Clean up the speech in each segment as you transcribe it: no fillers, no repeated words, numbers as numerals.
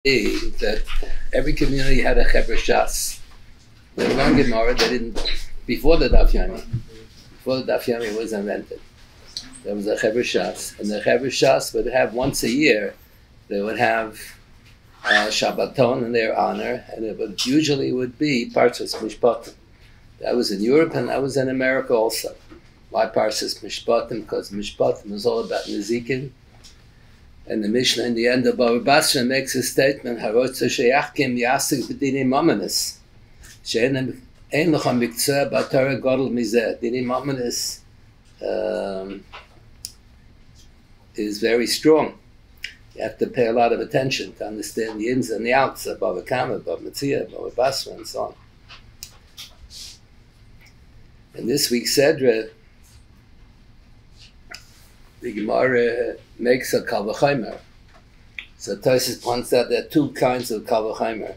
that every community had a Hershel. The long Gemara, they didn't, before the Daf Yomi was invented, there was a Hershel, and the Hershel would have once a year, they would have Shabbaton in their honor, and it would usually be Parshas Mishpatim. That was in Europe and that was in America also. Why Parshas Mishpatim? Because Mishpatim is all about Nezikin. And the Mishnah in the end of Baba Basra makes a statement, Harotza sheyachkim yasik b'dinim mamanis. She'en lecha miktzeh b'Torah gadol mizeh. Dinim mamanis is very strong. You have to pay a lot of attention to understand the ins and the outs of Baba Kama, Baba Metzia, Baba Basra, and so on. In this week's Sedra, the Gemara makes a Kal V'chomer. So Tosfos points out there are two kinds of Kal V'chomer.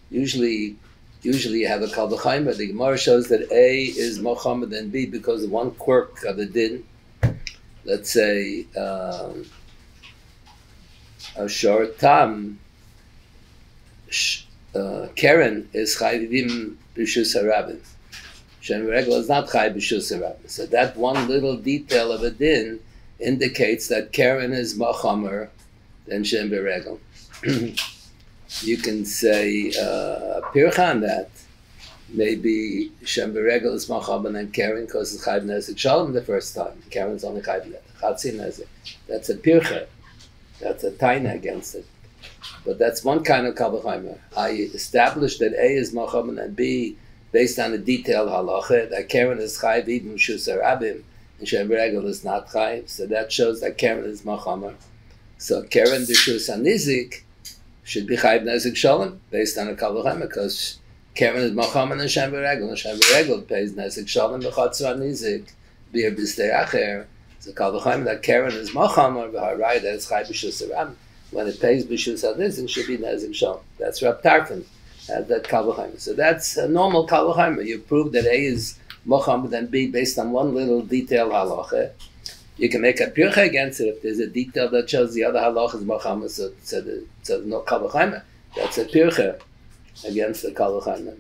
Usually you have a Kal V'chomer. The Gemara shows that A is more chomer than B because of one quirk of the din. Let's say a short tam Karen is chayvim b'shus harabim. Shem Regel is not chayv b'shus harabim. So that one little detail of a din indicates that Karen is machamer than Shem Beregel. You can say pircha on that. Maybe Shem Beregel is machamer than Karen because it's chayv nezik shalom the first time. Karen's only chayv chatzi nezik. That's a pircha. That's a taina against it. But that's one kind of Kal V'chomer. I established that A is machamer and B, based on a detailed halacha, that Karen is chayv even b'shus harabim, and Shem Beregel is not chayv, so that shows that Karen is machamer. So Karen b'shus hanizik should be chayv nezik shalom based on a Kal V'chomer, because Karen is machamer and Shem Beregel pays nezik shalom b'chatzor hanizik bir b'stei acher. So Kal V'chomer that Karen is machamer v'harai that it's chayv b'shus harabim. When it pays b'shus hanizik, it should be nezik shalom. That's Rab Tarfon. That Kal V'chomer. So that's a normal Kal V'chomer. You prove that A is machamer than B based on one little detail halacha. You can make a pircha against it if there's a detail that shows the other halacha is machamer, so no Kal V'chomer. That's a pircha against the Kal V'chomer.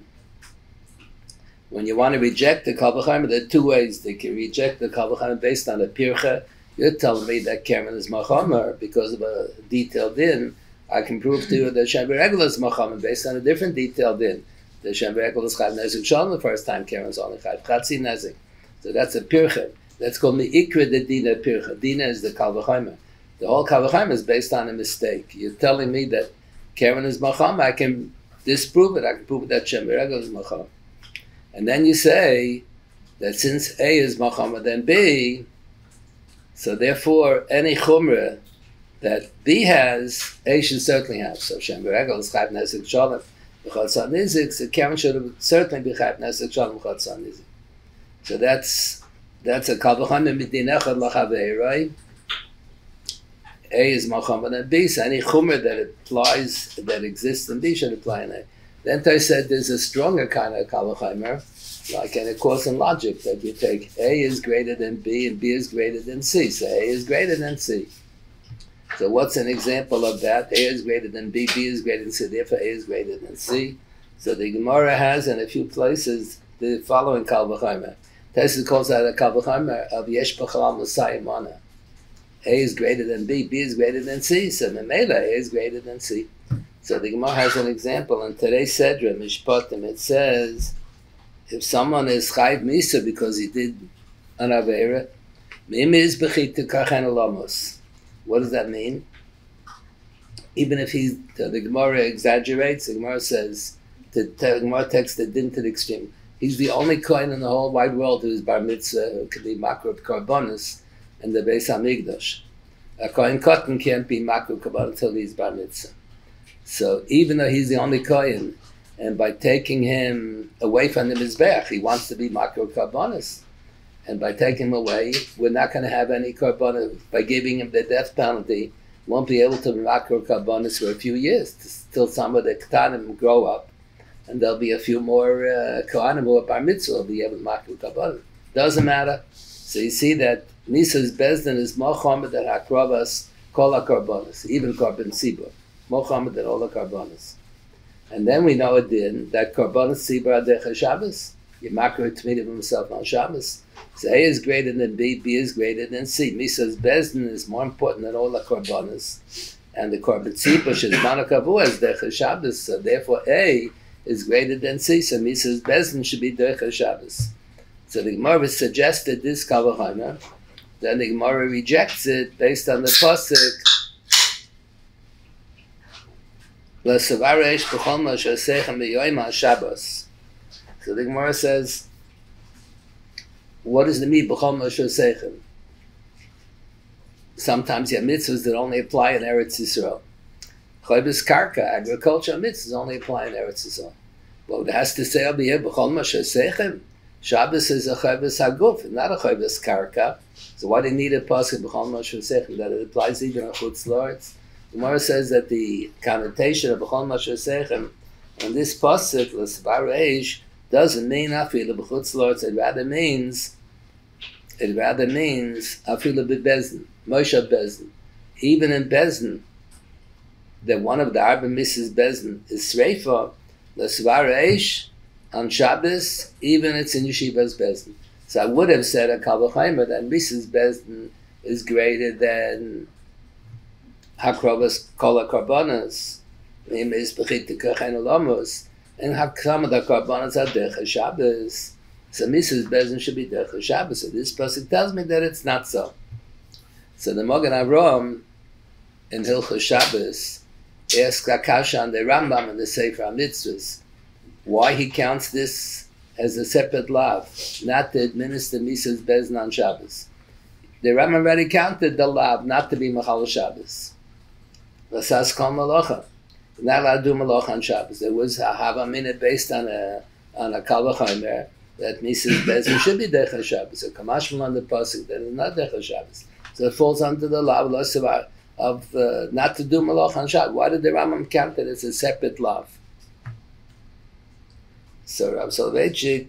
When you want to reject the Kal V'chomer, there are two ways. They can reject the Kal V'chomer based on a pircha. You're telling me that Karen is machamer because of a detailed din. I can prove to you that Shem Beregel is machamer based on a different detailed din. The Shem Beregel is chayv nezik shalom the first time, Karen's only chayv chatzi nezik. So that's a pircha. That's called meikra de dina pircha. Dina is the Kal V'chomer. The whole Kal V'chomer is based on a mistake. You're telling me that Karen is machamer. I can disprove it. I can prove it that Shem Beregel is machamer. And then you say that since A is machamer than B, so therefore any chumrah that B has, A should certainly have. So Shem Beregel is chayv nezik shalom b'chatzor hanizik, so Karen should certainly be chayv nezik shalom b'chatzor hanizik. So that's a Kal V'chomer midin echad l'chaveiroi. A is machamer than B, so any chumrah that applies, that exists in B should apply in A. Then I said there's a stronger kind of Kal V'chomer, like in a course in logic, that you take A is greater than B and B is greater than C. So A is greater than C. So what's an example of that? A is greater than B, B is greater than C, therefore A is greater than C. So the Gemara has in a few places the following Kal V'chomer. Tosfos calls that a Kal V'chomer of Yesh B'chalal Musayim Mana. A is greater than B, B is greater than C, so Memela A is greater than C. So the Gemara has an example in today's Sedra, Mishpatim. It says, if someone is chayv misa because he did an avera, mim is b'chita kachen olamos. What does that mean? Even if the Gemara exaggerates, the Gemara says, the Gemara takes the din to the extreme. He's the only kohen in the whole wide world who is bar mitzvah, who can be makrov karbonis in the Beis Hamikdash. A kohen cotton can't be makrov karbonis until he's bar mitzvah. So even though he's the only kohen, and by taking him away from the Mizbeach, he wants to be makrov karbonis. And by taking him away, we're not going to have any karbonis. By giving him the death penalty, won't be able to be makrov karbonis for a few years, till some of the ketanim grow up, and there'll be a few more kohanim who are bar mitzvah will be able to makrov karbonis. Doesn't matter. So you see that Nisa's bezdin is more chomer than hakrovas kol hakarbonis, even korban sibur. mochamer than all the karbanos. And then we know a din that karbanos tzibur adecha Shabbos. Yemakar tmid himself on Shabbos. So A is greater than B, B is greater than C. Misa's bezdin is more important than all the karbanos. And the korban tzibur is manakavu as decha Shabbos. So therefore A is greater than C. So Misa's bezdin should be decha Shabbos. So the Gemara suggested this kavachana. Then the Gemara rejects it based on the pasuk. L'savaresh b'chol ma shasechem b'yoyim ha'Shabbos. So the Gemara says, what does the mean b'chol ma shasechem? Sometimes you have mitzvahs that only apply in Eretz Yisrael. Choybes karka, agriculture mitzvahs only apply in Eretz Yisrael. But it has to say over here b'chol ma shasechem. Shabbos is a choybes haguf, not a choybes karka. So why do you need a pasuk b'chol ma shasechem that it applies even on chutz la'aretz? The Gemara says that the connotation of b'chol ma shasechem on this pasuk l'svareish doesn't mean afilu b'chutz la'aretz. It rather means afilu b'bezdin, Moshe bezdin. Even in bezdin, that one of the arba misses bezdin is sreifa l'svareish on Shabbos. Even it's in yeshiva's bezdin. So I would have said a kal v'chaymer that Mrs. Bezdin is greater than Hakrovas kol karbanas, Mimis b'chitika chen olamos, and Hakam the karbanas are decha Shabbos. So Mrs. Bezdin should be decha Shabbos. So this pasuk tells me that it's not so. So the Magen Avraham in Hilchos Shabbos asks Akasha on the Rambam in the Sefer HaMitzvahs why he counts this as a separate lav, not to administer Mises Bezdin on Shabbos. The Rambam already counted the lav not to be Machal Shabbos. Vasas kol malacha. Not allowed to do malacha on Shabbos. There was a hava minute based on a kal v'chomer that Mises Bezdin should be Decha Shabbos. So kamashmal on the pasuk that is not Decha Shabbos. So it falls under the lav of not to do malacha on Shabbos. Why did the Rambam count it as a separate lav? So Rav Soloveitchik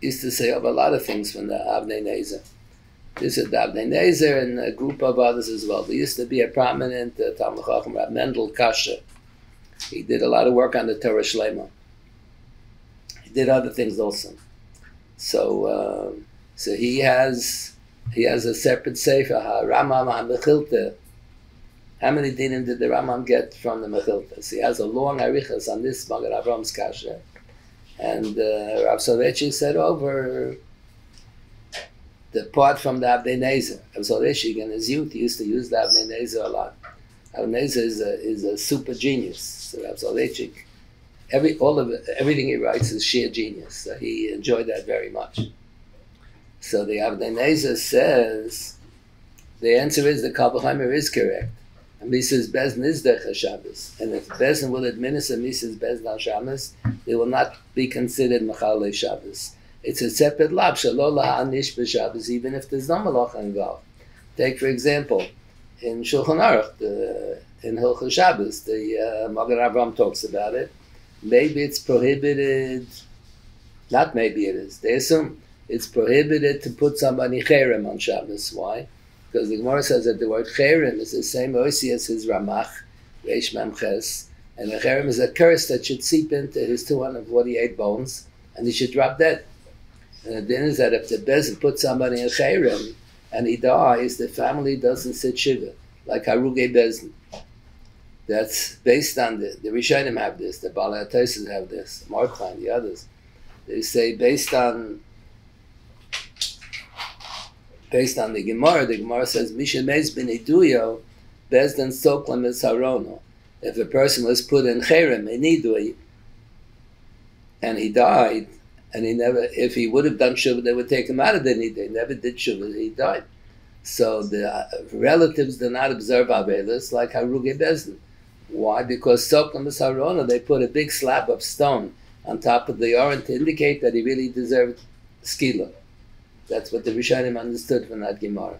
used to say of a lot of things from the Avnei Nezer. This is the Avnei Nezer and a group of others as well. There used to be a prominent Talmud Chacham, Rav Mendel Kasher. He did a lot of work on the Torah Shlema. He did other things also. So he has a separate sefer, Ramam HaMechilta. How many dinim did the Rambam get from the Mechiltas? He has a long arichas on this Magen Avraham's kasha. And Rav Soloveitchik said over the part from the Avnei Nezer. Rav Soloveitchik in his youth, he used to use the Avnei Nezer a lot. Avnei Nezer is a super genius. So Rav Soloveitchik, everything he writes is sheer genius. So he enjoyed that very much. So the Avnei Nezer says, the answer is the Kal V'chaymer is correct. And Mises Bezdin is Decha Shabbos. And if Bezdin will administer Mises Bezdin on Shabbos, they will not be considered Mechalei Shabbos. It's a separate lab, Shalo Lahanish B'Shabbos, even if there's no Malacha involved. Take, for example, in Shulchan Aruch, in Hilchos Shabbos, the Magen Avraham talks about it. Maybe it's prohibited, not maybe it is, they assume it's prohibited to put somebody cherem on Shabbos. Why? Because the Gemara says that the word cherem is the same osi as his Ramach, Reish Mem Ches, and the cherem is a curse that should seep into his 248 bones, and he should drop dead. And the din is that if the Bezdin puts somebody in cherem, and he dies, the family doesn't sit shiva, like Haruge Bezdin. That's based on the Rishonim have this, the Balei HaTosfos have this, Markhan, the others. They say based on the Gemara says, Misha Meis Ben Iduyo, Bezdin Soklam Es Harono. If a person was put in Cherem, in Idui, and he died, and if he would have done Shuvah, they would take him out of the Nidui. He never did Shuvah, he died. So the relatives do not observe Avelis like Haruge Bezdin. Why? Because Soklam Es Harono, they put a big slab of stone on top of the Aron to indicate that he really deserved Skila. That's what the Rishonim understood from that Gemara.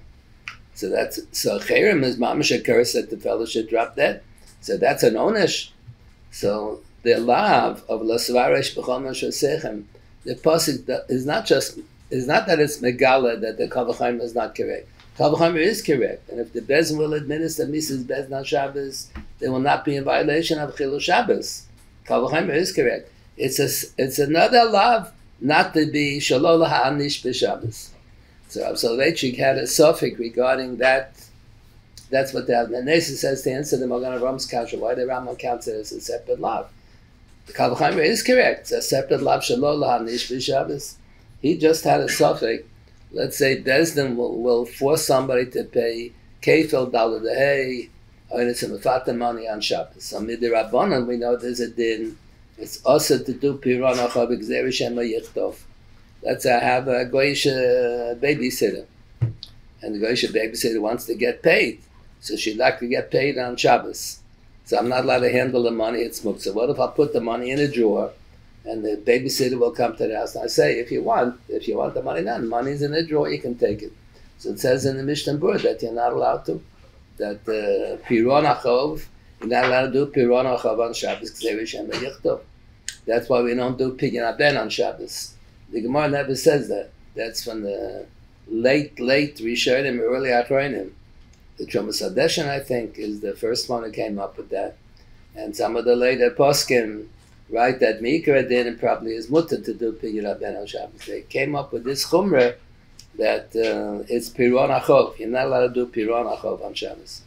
So Cherem is mamash a curse that the fellow should drop dead. So that's an onesh. So the lav of Lasvaresh B'chol Shosechem, the pasuk is not that it's megala that the Kal V'chaymer is not correct. Kal v'chomer is correct. And if the Beis Din will administer Mrs. Beis Din on Shabbos, they will not be in violation of Chilul Shabbos. Kal v'chomer is correct. It's another love not to be Shalol ha'anish b'Shabbos. So Rav Soloveitchik had a suffix regarding that. That's what the Nesa says to answer the Magen Avram's kasha. Why the Rambam counts it as a separate love? The Kal v'chomer is correct. It's a separate love Shalol ha'anish b'Shabbos. He just had a suffix. Let's say Beis Din will force somebody to pay kefil daled hay, or it's a mefatim money on Shabbos. So midirabbanan we know there's a din. It's also to do piron achav gzeir shema yichtov. Let's say I have a goyish babysitter, and the goyish babysitter wants to get paid, so she'd like to get paid on Shabbos. So I'm not allowed to handle the money. It's muktzah. So what if I put the money in a drawer? And the babysitter will come to the house. And I say, if you want the money now, the money's in a drawer, you can take it. So it says in the Mishnah Berurah that you're not allowed to. That Piron Achov, you're not allowed to do Piron Achov on Shabbos. That's why we don't do Pidyon Haben on Shabbos. The Gemara never says that. That's from the late Rishonim, early Achronim. The Trumas Hadeshen, I think, is the first one who came up with that. And some of the later poskim, right, that Mikra did and probably is mutter to do Pidyon Haben on Shabbos. They came up with this chumrah that it's Piron Achov. You're not allowed to do Piron Achov on Shabbos.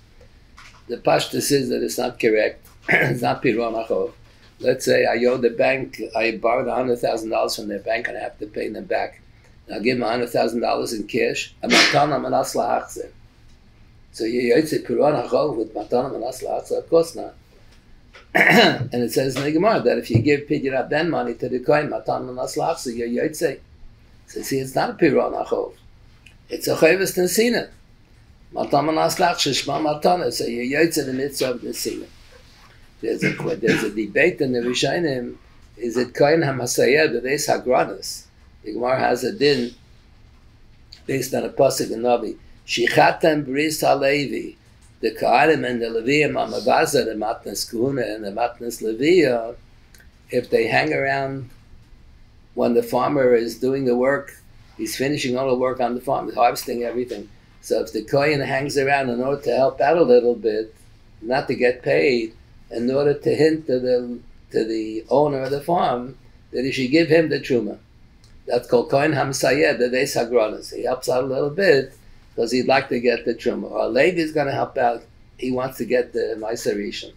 The Parshas is that it's not correct. It's not Piron Achov. Let's say I owe the bank, I borrowed $100,000 from their bank and I have to pay them back. And I'll give them $100,000 in cash. I'm Matanam and Asla Achze. So you say Piron Achov with Matanam and Asla Achze? Of course not. And it says in the Gemara that if you give Pidyon Haben money to the Kohen, Matan and Asla Achze, you're Yotzei. So see, it's not a Piron Achov. It's a Chayvus Nesina. Matan and Asla Achze, Shma Matana. So you're Yotzei the mitzvah of Nesina. There's a debate in the Rishonim. Is it Kohen HaMasayeh, the Beis Hagranas? The Gemara has a din based on a pasuk in Navi. Shichatem Bris HaLevi. The Kohanim and the Leviim, Amavaza, the Matnas Kuhuna and the Matnas Leviya, if they hang around when the farmer is doing the work, he's finishing all the work on the farm, he's harvesting everything. So if the Kohen hangs around in order to help out a little bit, not to get paid, in order to hint to the owner of the farm that he should give him the truma. That's called Kohen HaMasayeh, the Beis Hagranas. He helps out a little bit, because he'd like to get the truma. Or Levi is going to help out. He wants to get the Ma'aser Rishon.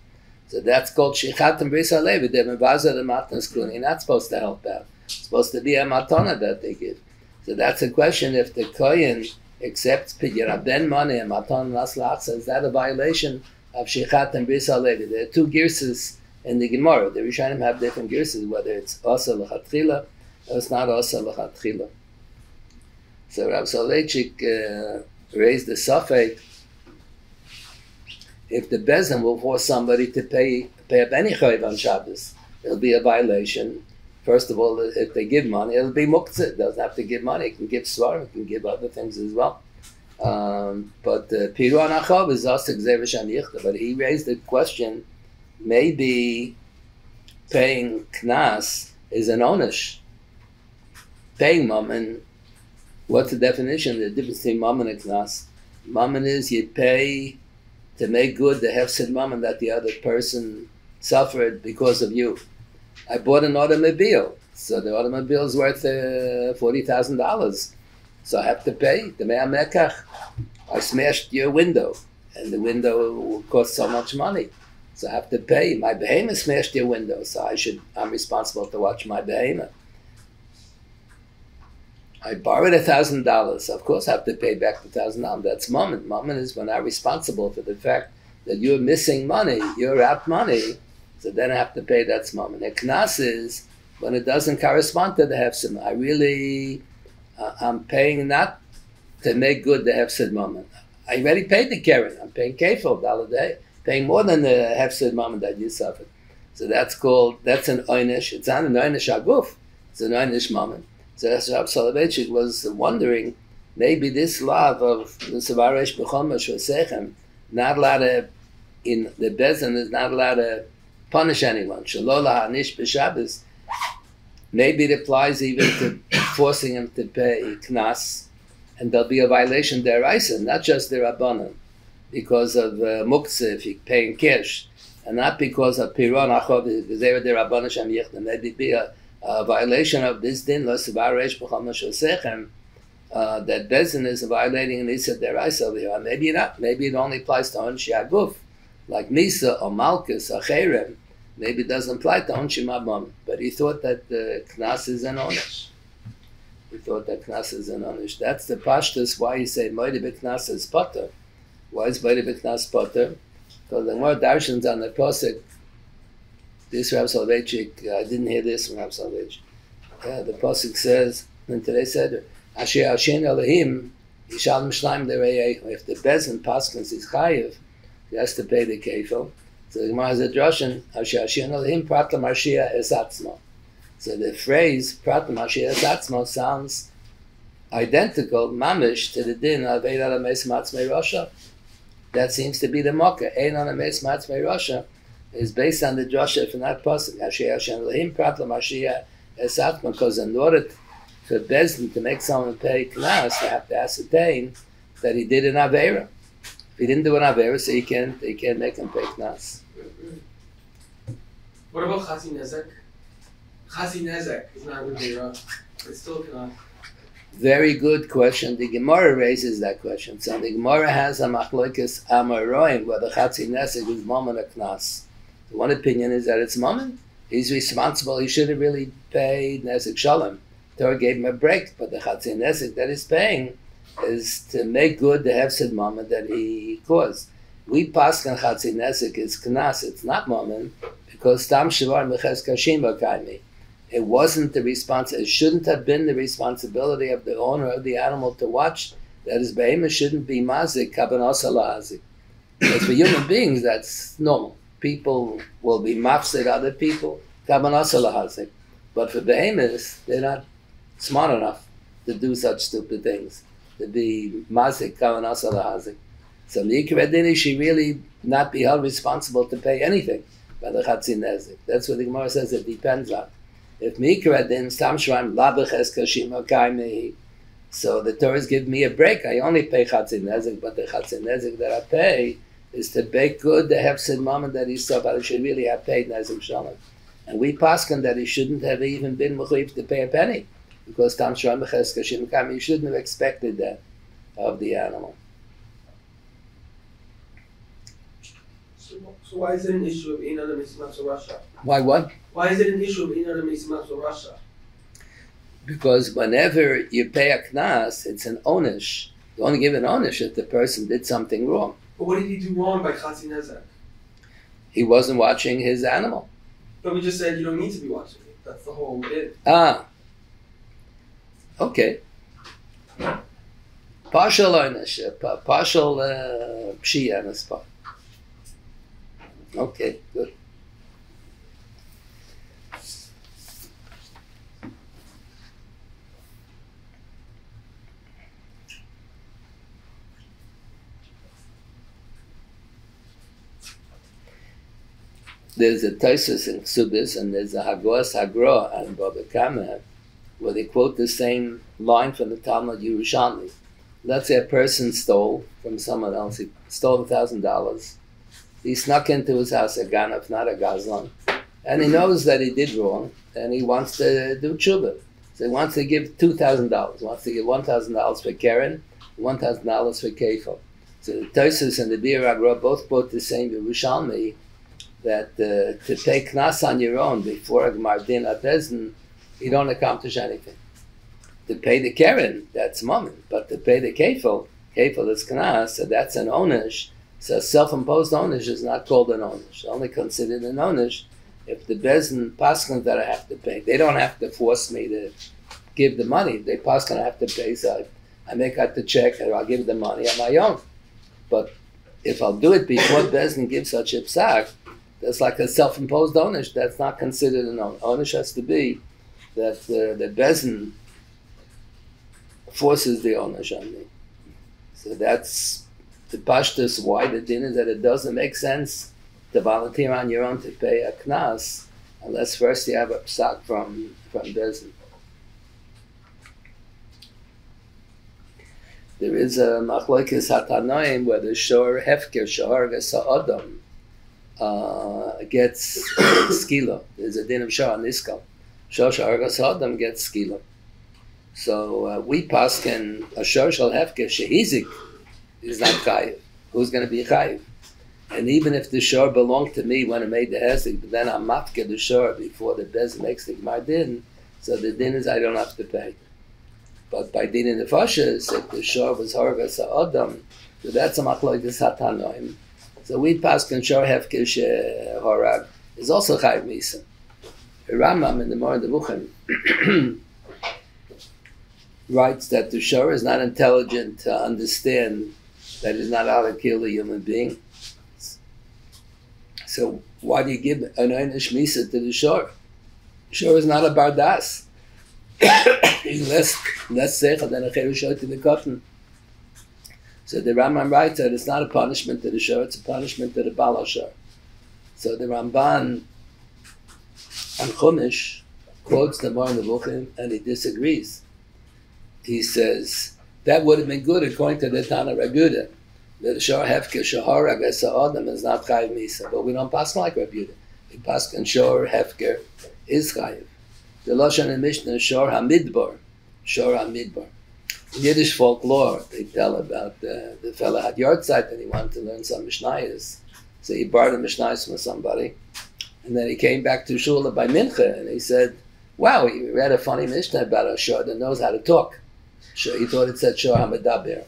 So that's called Shichatem Bris HaLevi. They're Mevaza the Matnas Kun. You're not supposed to help out. It's supposed to be a matana that they give. So that's a question. If the Kohen accepts Pidyon Haben money and matana Asla Achze, is that a violation of Shichatem Bris HaLevi? There are two girsas in the Gemara. The Rishonim have different girsas, whether it's Asa L'Chatchila or it's not Asa L'Chatchila. So Rav Soloveitchik raised the suffix, if the Beis Din will force somebody to pay a beni chayv on Shabbos, it'll be a violation. First of all, if they give money, it'll be muktzah. It doesn't have to give money. It can give svar, it can give other things as well. But Piron Achov is also gzeir shema yichtov. But he raised the question, maybe paying knas is an onish. Paying mammon. What's the definition? The difference between mammon and knas. Mammon is you pay to make good the hefsed mammon that the other person suffered because of you. I bought an automobile, so the automobile is worth $40,000. So I have to pay the mea mekach. I smashed your window, and the window cost so much money. So I have to pay. My behemoth smashed your window, so I'm responsible to watch my behemoth. I borrowed $1,000. Of course, I have to pay back the $1,000. That's mammon. Mammon is when I'm responsible for the fact that you're missing money, you're out money, so then I have to pay. That's mammon. A knas is when it doesn't correspond to the hefsed. I'm paying not to make good the hefsed mammon. I already paid the keren. I'm paying kefil day, paying more than the hefsed mammon that you suffered. So that's an oynish. It's not an oynish aguf. It's an oynish mammon. So that's Rav Soloveitchik was wondering, maybe this love of the Savaresh B'chomash V'sechem, not allowed to, in the Beis Din is not allowed to punish anyone. Shalol ha'anish b'Shabbos. Maybe it applies even to forcing him to pay knas. and there'll be a violation deraisa, not just derabanan, because of muktzah if you pay in cash, and not because of piron achov derabanan shem yichna. Maybe be a violation of this din l'sevaresh b'chol mashosechem. That bezin is violating an issa deraisa over here. Maybe not. Maybe it only applies to onshi aguf, like misa or malchus or cherem. Maybe it doesn't apply to onshi mabam. But he thought that the knas is an onish. He thought that knas is an onish. That's the Parshas why you say moide b'knas is potter. Why is moide b'knas potter? Because the more darshans on the posik. This Rav Soloveitchik, I didn't hear this from Rav Soloveitchik. The posik says in today's seder. Asher Hashem Elohim, Yishal Mishleim Derei. If the bezin paskins is chayiv, he has to pay the kefil. So the Gemara has a drashan. Asher Hashem Elohim Pratla Marshia Es Atzmo. So the phrase Pratla Marshia Es Atzmo sounds identical, mamish, to the din of Ein Ala Meis Matzmei Rosha. That seems to be the mocker. Ein Ala Meis Matzmei Rosha is based on the drasha from that pasuk. Asher Hashem Elohim Pratla Marshia Es Atzmo, because in order for Bezdin to make someone pay knas, they have to ascertain that he did an avera. If he didn't do an avera, so they can't make him pay knas. What about Chasi Nezek? Chasi Nezek is not with Beira. It's still knas. Very good question. The Gemara raises that question. So the Gemara has a machloikis amaroim whether Chasi Nezek is mammon or knas. The one opinion is that it's mammon. He's responsible. He should have really paid Nezek Shalom. Torah gave him a break, but the Chatzin Nesek that he's paying is to make good the Hefsid Mammon that he caused. We paskan Chatzin Nesek is Knas, it's not Mammon, because Tam Shivar Meches Kashim Bakaimi. It wasn't the it shouldn't have been the responsibility of the owner of the animal to watch that his behemoth shouldn't be Mazik, Kabanos Alahazik. Because for human beings, that's normal. People will be mafsid other people, Kabanos Alahazik. But for behemoths, they're not smart enough to do such stupid things, to be mazik kavanas alahazik. So Mikra she really not be held responsible to pay anything by the chatzin nezik. That's what the Gemara says it depends on. If Mikra din stam shram labeches kashim okaimi, so the Torah's give me a break. I only pay chatzin nezik, but the chatzin nezik that I pay is to bake good the hefsid mammon that he saw, but I should really have paid nezik shalom. And we paskin that he shouldn't have even been mechuyev to pay a penny. Because Tam Shram Beches Kashim Kami, you shouldn't have expected that of the animal. So why is it an issue of Ein Adam Misimatz Rasha? Why what? Why is it an issue of Ein Adam Misimatz Rasha? Because whenever you pay a knas, it's an onish. You only give an onish if the person did something wrong. But what did he do wrong by Chatzi Nezek? He wasn't watching his animal. But we just said you don't need to be watching it. That's the whole bit. Okay. Partial ownership, partial pshia on the spot. Okay, good. There's a Taisus in Ksubis and there's a Hagos Hagra and Baba Kama where they quote the same line from the Talmud Yerushalmi. Let's say a person stole from someone else. He stole $1,000. He snuck into his house a ganav, not a gazlan. And he knows that he did wrong and he wants to do tshuva. So he wants to give $2,000. He wants to give $1,000 for Keren, $1,000 for Kefil. So the Taisus and the Bir Agra both quote the same Yerushalmi that to pay knas on your own before a Gemar Din Atezen, you don't accomplish anything. To pay the Keren, that's moment, but to pay the Kefil is knas, so that's an onish. So self-imposed onish is not called an onish. Only considered an onish if the bezin paskins that I have to pay. They don't have to force me to give the money. They paskin I have to pay, so I make out the check and I'll give the money on my own. But if I'll do it before bezin gives such a psak, that's like a self-imposed onish. That's not considered an onish. Onish has to be that the bezin forces the onish on me. So that's the pashtus why the din is that it doesn't make sense to volunteer on your own to pay a knas unless first you have a psak from bezin. there is a machlokes hatanoim where the shor hefker shahargas ha'adam gets skila. There's a din of shor on iskal. Shor shahargas ha'adam gets skila. So we paskin a shor shall hefker shehizik is not chayiv. Who's going to be chayiv? And even if the shor belonged to me when I made the hesek, but then I'm mafke the shor before the bez makes the gemar din, so the din is I don't have to pay. But by din in the Parshas, if the shor was hargas ha'adam, so that's a machlokes hatanoim. So we paskin shor hefker harag is also chayiv misa. Rambam in the Moreh Nevuchim writes that the shor is not intelligent to understand that he's not out to kill a human being. So why do you give an einish misa to the shor? Shor is not a bardas. He's less seichel than a cherushot to the cotton. So the Rambam writes that it's not a punishment to the shor, it's a punishment to the bal shor. So the Ramban on Chumash quotes the Moreh Nevuchim and he disagrees. He says that would have been good according to the Tana Raguda. The shor hefker shaharag ha'adam is not chayiv misa, but we don't pass like Rabbi Yehuda. We pass on shor hefker is chayiv. The lashon in Mishnah shor hamidbar, shor hamidbar. In Yiddish folklore, they tell about the fellow had yahrzeit and he wanted to learn some mishnayos, so he borrowed a mishnayos from somebody, and then he came back to shul by mincha and he said, "Wow, he read a funny mishnah about a shor that knows how to talk." So he thought it said shor hamidaber.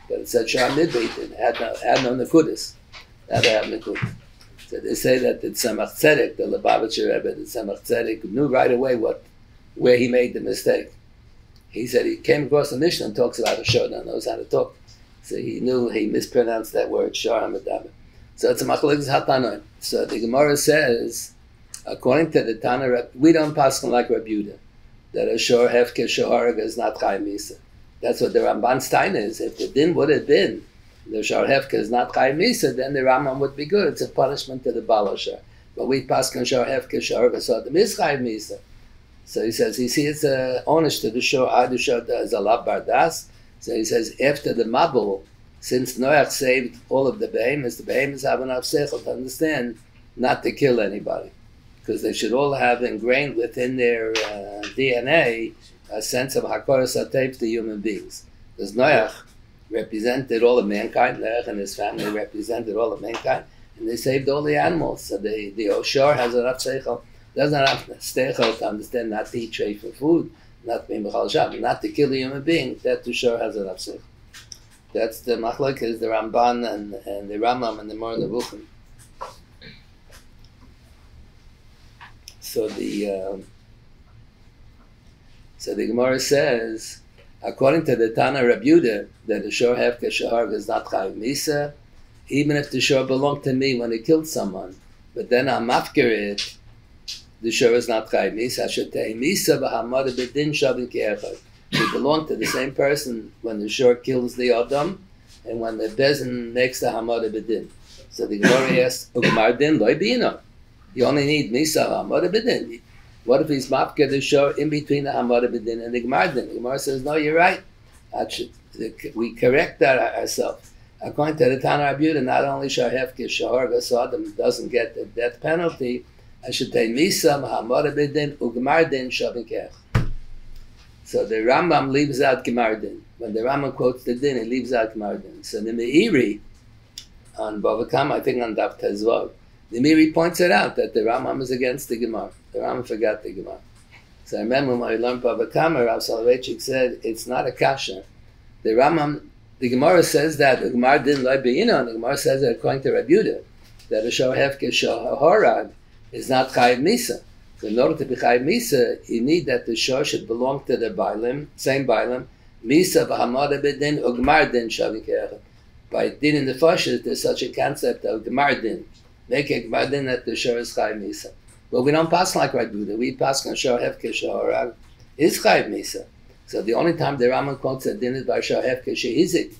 But it said Shah Midbeit, it had no Nekudis. Now they have Nekudis. So they say that the Tzemach Tzedek, the Lubavitcher Rebbe, the Tzemach Tzedek, knew right away where he made the mistake. He said he came across the Mishnah and talks about a Shah that knows how to talk. So he knew he mispronounced that word, Shah HaMedaber. So it's a machlokes hatanoim. So the Gemara says, according to the Tana, we don't pass like Rabbi Yehuda, that a Shor Hefker Shaharag is not Chai Misa. That's what the Ramban Stein is. If the din would have been the shor hefker is not chayiv misa, then the Rambam would be good. It's a punishment to the bal shor. But we pass on shor hefker shor v'sodom is chayiv misa. So he says, you see, it's a onish to the shor. Adu shor is a lav bardas. So he says, after the mabul, since Noach saved all of the behemoths have enough seichel to understand not to kill anybody, because they should all have ingrained within their DNA a sense of hakoras hatayv to human beings. Because Noach represented all of mankind, Noach and his family represented all of mankind, and they saved all the animals. So the Oshor has enough seichel, doesn't have seichel to understand not to eat treif for food, not to be mechal shab, not to kill a human being. That Oshor has enough seichel. That's the machlokes, the Ramban and the Rambam and the Moreh Nevuchim. So the Gemara says, according to the Tana Rabbi Yehuda, that the shor hefker shaharg is not chayiv misa, even if the shor belonged to me when he killed someone, but then I'm mafker it, the shor is not chayiv misa. Hashatei misa v'hamad b'din shavin ke'echad. It belonged to the same person when the shor kills the adam, and when the bezin makes the hamad b'din. So the Gemara asks, "Ugmar din loy b'ino." You only need misa hamad b'din. What if he's mafker the shor in between the hamad b'din and the gemar din? The Gemara says, "No, you're right. We correct that ourselves." According to the Tana Rabbi Yehuda, not only shor hefker shahar v'sadam doesn't get the death penalty, I should take misa hamad b'din ugmar din shavin ke'echad. So the Rambam leaves out gemar din. When the Rambam quotes the din, he leaves out gemar din. So the Meiri on Bava Kama, I think on Daf Tezvav, the Meiri points it out that the Rambam is against the Gemara. The Rambam forgot the Gemara. So I remember when I learned Bava Kama, Rav Soloveitchik said it's not a kasha. The Rambam, the Gemara says that the Gemara didn't like Be'ina, and the Gemara says that according to Rabbi Yehuda, that a shor hefker shahorag is not chayiv misa. So in order to be chayiv misa, you need that the shor should belong to the bailim, same bailim, misa v'hamada b'din ugmar din shavin ke'echad. By din in the Parshas, there's such a concept of gemar din. Make a gemar din that the shor is chayiv misa. But we don't pass like Rabbi Yehuda. We pass on shor hefker shahorag is chayiv misa. So the only time the Rambam quotes that din is by shor hefker shehizik.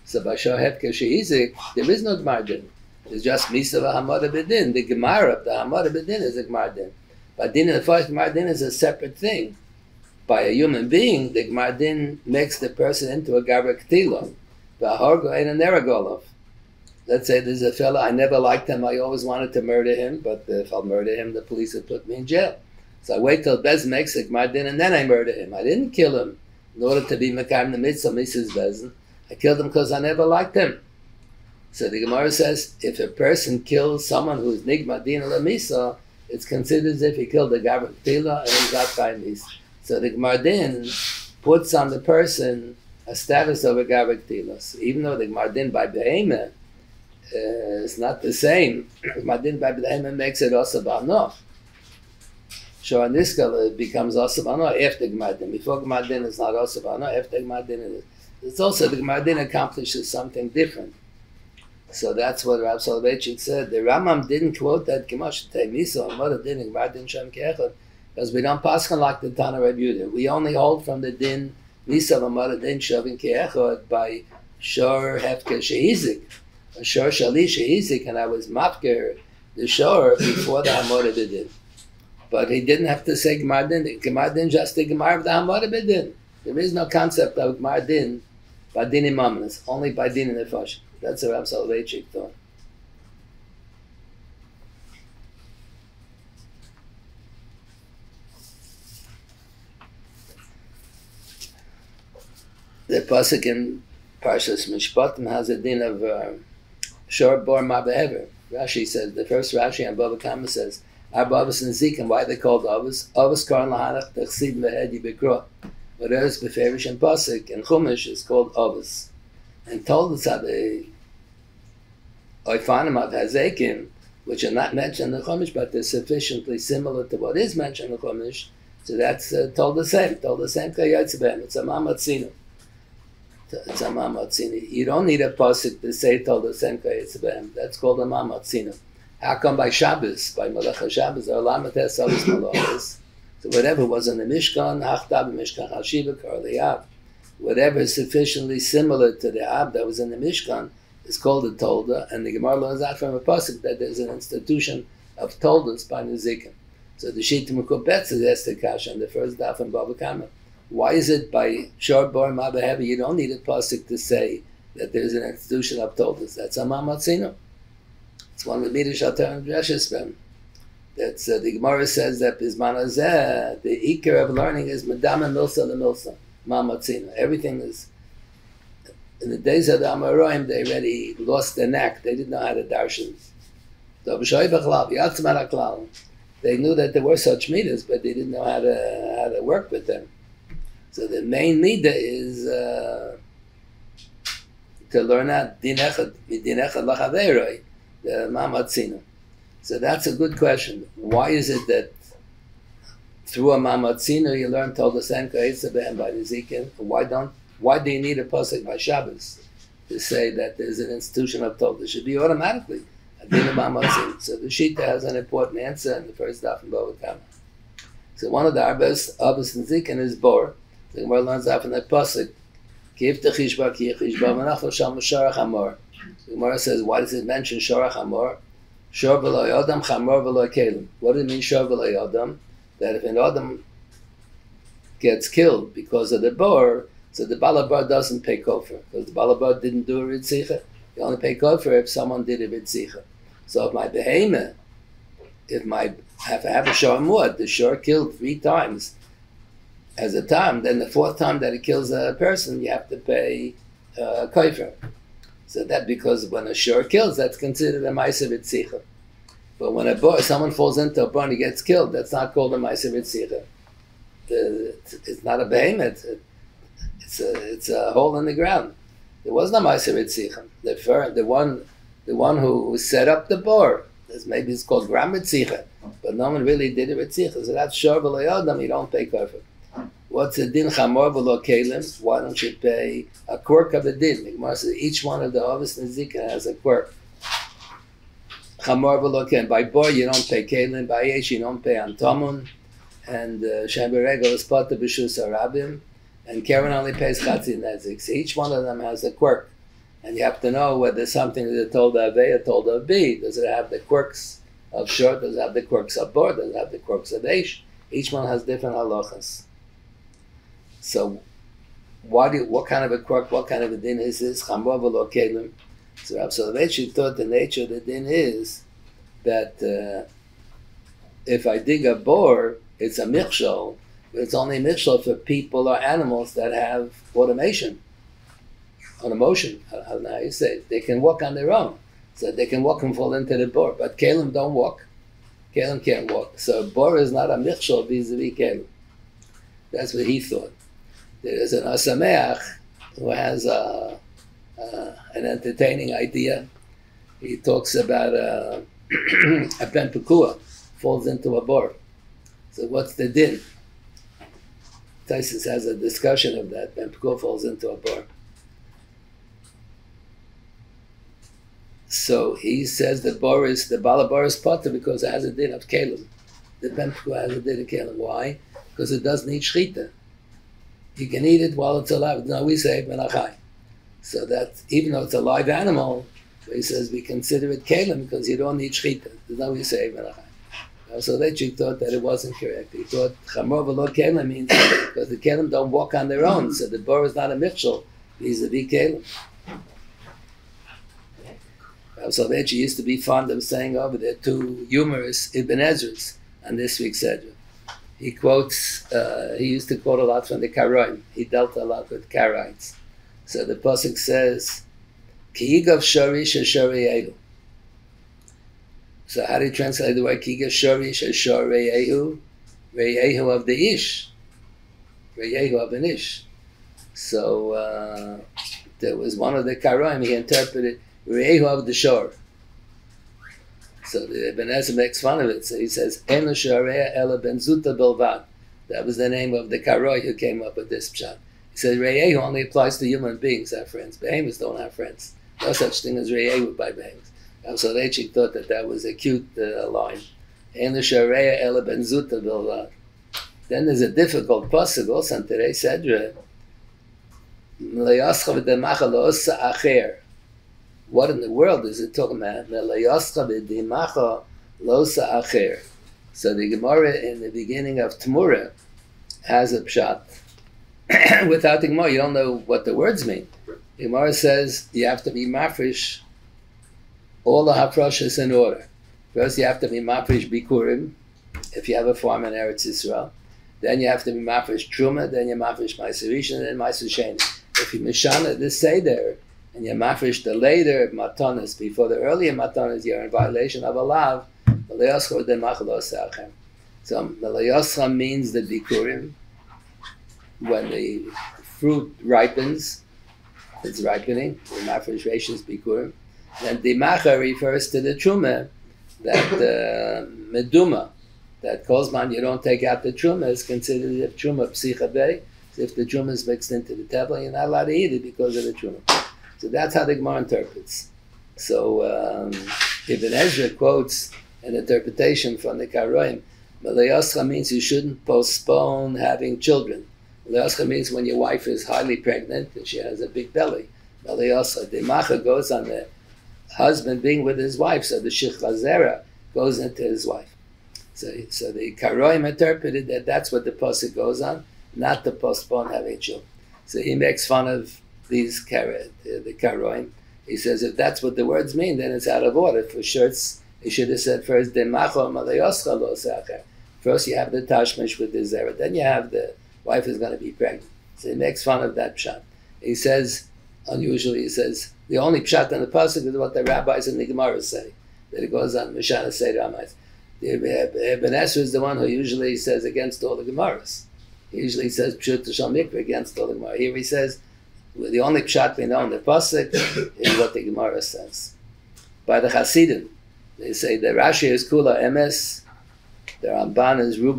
So by shor hefker shehizik, there is no gemar din. It's just misa v'hamada b'din. The gemar of the hamada b'din is a gemar din. But din in the first gemar din is a separate thing. by a human being, the Gemara Din makes the person into a Gaber Ktila. Let's say there's a fellow, I never liked him, I always wanted to murder him, but if I'll murder him, the police would put me in jail. So I wait till Bezin makes the Gemara Din and then I murder him. I didn't kill him in order to be Mekayim the Mitzvah, Mrs. Bezin. I killed him because I never liked him. So the Gemara says, if a person kills someone who is Nigma Din Misa, it's considered as if he killed the Gaber Ktila and he got Kaimis. So the Gemara Din puts on the person a status of a Gaber Ktila. So even though the Gemara Din by Behemah is not the same, the Gemara Din by Behemah makes it also Ba'anoch. So on this scale it becomes also Ba'anoch after Gemara Din. Before Gemara Din is not also Ba'anoch, after Gemara Din it is. It's also the Gemara Din accomplishes something different. So that's what Rav Soloveitchik said. The Rambam didn't quote that Kimash Miso and Mother Din and Gemara Din Shem Keechad because we don't paskan like the Tana Reb Yehuda. We only hold from the Din Miso and Mother Din Shem Keechad by Shor Hefker Shehizik, Shor Shali Shehizik, and I was Mafker the Shor before the Hamorah B'Din. But he didn't have to say Gemara Din. Gemara Din just the Gemara of the Hamorah B'Din. There is no concept of Gemara Din by Din Imam. It's only by Din in the Nefash. That's a Rav Soloveitchik thought. The pasuk in Parshas Mishpatim has a din of short bor ma'behever. Rashi says, the first Rashi and Baba Kama says, Arba Avos and Zikim, why they called Avos? Avos Karan Lahanach Techsid Mehedi Bekro. Whatever is Beferish and Pasuk and Chumash is called Avos. And told us how they Oifanim of Hazekim, which are not mentioned in the Chumash, but they're sufficiently similar to what is mentioned in the Chumash. So that's told the same. It's a Mamatzino. It's a Mamatzino. You don't need a pasuk to say told the same Kayetzibem. That's called a Mamatzino. How come by Shabbos, by Malacha Shabbos, or Lamates Salis Malachas? So whatever was in the Mishkan, Hachtab, Mishkan Hashiva, Karli Ab, whatever is sufficiently similar to the Ab that was in the Mishkan, is called a Tolda, and the Gemara learns out from a pasuk that there's an institution of Toldas by Nezikim. So the Shita Mekubetz is asked the Kasha on the first daf in Baba Kama. Why is it by Shor Bor Ma'behever you don't need a pasuk to say that there's an institution of Toldas? That's a Mamatzino. It's one of the Midrash Schachter and Reshesbem. That's the Gemara says that Bizman Hazeh, the Iker of learning is Madama Milsa the Milsa, Mamatzino. Everything is. In the days of the Amoraim, they already lost their knack. They didn't know how to darshan. They knew that there were such meters, but they didn't know how to work with them. So the main midah is to learn out din echad lachaveroi, the mamatzino. So that's a good question. Why is it that through a mamatzino you learn Tolda Senka Eitzabeh by Nezikim? Why do you need a pasuk by Shabbos to say that there's an institution of Tolda? It should be automatically a din of mamatzino. So the Shita has an important answer in the first daf in Bava Kama. So one of the Arbas and Zikin is Bor. The Gemara learns out from that pasuk. The Gemara says, why does it mention Shorach Hamor? Shor v'lo yodam, chamor v'lo kelim. What does it mean, Shor v'lo yodam? That if an Adam gets killed because of the bor, so the balabar doesn't pay kofar, because the balabar didn't do a ritzicha. You only pay kofar if someone did a ritzicha. So if my behemah, if my have a shor muad, the shor killed 3 times as a time, then the 4th time that it kills a person, you have to pay kofar. So that because when a shor kills, that's considered a ma'aser ritzicha. But when someone falls into a bar and he gets killed, that's not called a ma'aser ritzicha. It's not a behemoth. It's a hole in the ground. There was no ma'aser ritzicha. The one who set up the bar, maybe it's called gram ritzicha, but no one really did a ritzicha. So that's shor v'lo yodam, you don't pay kofar. What's the din chamor v'lo kelim? Why don't you pay a quirk of a din? The Gemara says each one of the Avos and Zika has a quirk. Chamor v'lo kelim. By bor you don't pay kelim. By yesh you don't pay antomun. And Shem Beregel is pata b'shus harabim. And Karen only pays chatzi nezik. So each one of them has a quirk. And you have to know whether something is told of A or told of B. Does it have the quirks of short? Does it have the quirks of bor? Does it have the quirks of eish? Each one has different halachas. So what kind of a quirk, what kind of a din is this? Chamor v'lo kelim. So Rav Soloveitchik thought the nature of the din is that if I dig a bore, it's a michshol, but it's only a michshol for people or animals that have automation, I don't know how you say it. They can walk on their own. So they can walk and fall into the bore. But kelim don't walk. Kelim can't walk. So bore is not a michshol vis-a-vis kelim. That's what he thought. There is an asameach who has an entertaining idea. He talks about a ben pekua falls into a bore. So what's the din? Taisus has a discussion of that. Ben pekua falls into a bore. So he says the balabar is potter because it has a din of kelim. The ben pekua has a din of kelim. Why? Because it doesn't need shchita. You can eat it while it's alive. No, we say menachai. So that even though it's a live animal, he says we consider it kelim because you don't need shchita. No, we say menachai. So they thought that it wasn't correct. He thought chamor v'lo kelim means because the kelim don't walk on their own. So the bor is not a michshol vis-a-vis kelim. So they used to be fond of saying over there two humorous Ibn Ezras on this week's Sedra. He quotes, he used to quote a lot from the Karoim. He dealt a lot with Karaites. So the Pasuk says, Ki yigav shorish ha-shoreyehu. So how do you translate the word Ki yigav shorish ha-shoreyehu? Reyehu of the ish. Reyehu of an ish. So there was one of the Karoim, he interpreted Reyehu of the shore. So the Ibn Ezra makes fun of it. So he says, En l'shoreya ela ben zuta bilvad. That was the name of the Karoi who came up with this pshat. He said, Reyehu only applies to human beings, our friends. Behemoths don't have friends. No such thing as Reyehu by behemoths. So they thought that that was a cute line. En l'shoreya ela ben zuta bilvad. Then there's a difficult pasuk also in today's Sedra. L'yascha v'demacha lo'osa acher. What in the world is it talking about? So the Gemara in the beginning of Tamura has a pshat. Without the Gemara, you don't know what the words mean. The Gemara says you have to be mafresh all the hafrashas in order. First, you have to be mafresh bikurim if you have a farm in Eretz Yisrael. Then you have to be mafresh truma. Then you mafresh ma'aser rishon and then ma'aser sheni. If you mishana this seder, and you mafresh the later matanas before the earlier matanas, you're in violation of a lav. So the layoscha means the bikurim. When the fruit ripens, it's ripening. The mafresh rishis bikurim. Then the macha refers to the truma, that meduma, that kozman you don't take out the truma is considered a truma psicha bei. So if the truma is mixed into the table, you're not allowed to eat it because of the truma. So that's how the Gemara interprets. So Ibn Ezra quotes an interpretation from the Karoim. Malayoscha means you shouldn't postpone having children. Malayoscha means when your wife is highly pregnant and she has a big belly. Malayoscha, the macha goes on the husband being with his wife, so the shichazera goes into his wife. So the Karoim interpreted that that's what the pasuk goes on, not to postpone having children. So he makes fun of these the Karoim. He says if that's what the words mean, then it's out of order. For sure, he should have said first demacho malayoscha lo sacher. First you have the tashmish with the zera, then you have the wife is going to be pregnant. So he makes fun of that pshat. He says, unusually, he says the only pshat in the pasuk is what the rabbis and the Gemara say. That it goes on Mishana Seder Amais. Ibn Ezra is the one who usually says against all the Gemaras. He usually says pshut shal mikveh against all the Gemara. Here he says the only pshat we know in the pasuk is what the Gemara says. By the Hasidim, they say the Rashi is kula emes, the Ramban is Ruba.